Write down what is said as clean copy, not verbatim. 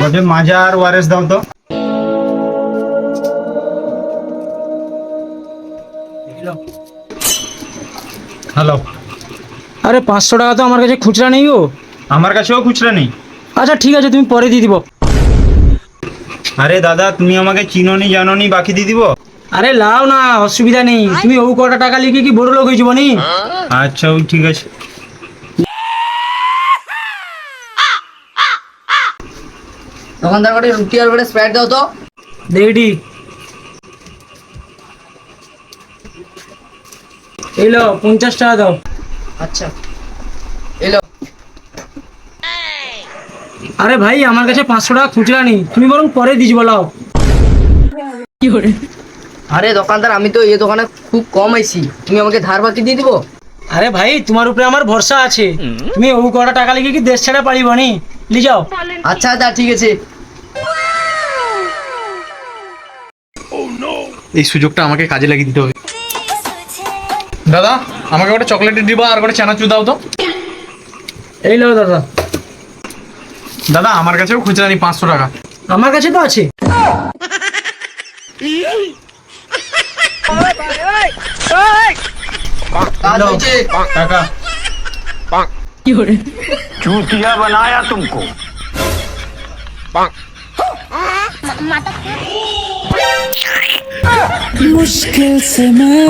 ওদের মাজা আর ওয়ারেস দাও তো। হ্যালো। আরে 500 টাকা তো আমার কাছে খুচরা নেই গো। আমার কাছেও খুচরা নেই। আচ্ছা ঠিক আছে, তুমি পরে দিয়ে দিব। আরে দাদা, তুমি আমাকে চিনোনি জানোনি, বাকি দিয়ে দিব। আরে লাও না, অসুবিধা নেই। তুমি ও কটা টাকা লিখে কি বড় লোক হয়েছি বনি? আচ্ছা, ওই ঠিক আছে। দোকানদার করে রুটি আর করে স্প্রাইট দাও তো। রেডি। এই লো 50 টাকা দাও। আচ্ছা এলো। আরে ভাই, আমার কাছে 500 টাকা খুচরা নেই, তুমি বরং পরে দিস বলাও। আরে দোকানদার, আমি তো এই দোকানে খুব কম আইছি, তুমি আমাকে ধার বাকি দিয়ে দিবো? আরে ভাই, তোমার উপরে আমার ভরসা আছে। তুমি ও কটা টাকা লিখে কি দেশ ছাড়া পারিব নি? লি যাও। আচ্ছা আচ্ছা ঠিক আছে। এই সুযোগটা আমাকে কাজে লাগিয়ে দিতে হবে। দাদা, আমাকে একটা চকলেটের ডিব্বা আর একটা চানাচুর দাও তো। এই লো দাদা। দাদা, আমার কাছেও খুচরা নেই 500 টাকা। আমার কাছে তো আছে। কাজ হয়েছে। টাকা। चूतिया बनाया तुमको। मुश्किल से मैं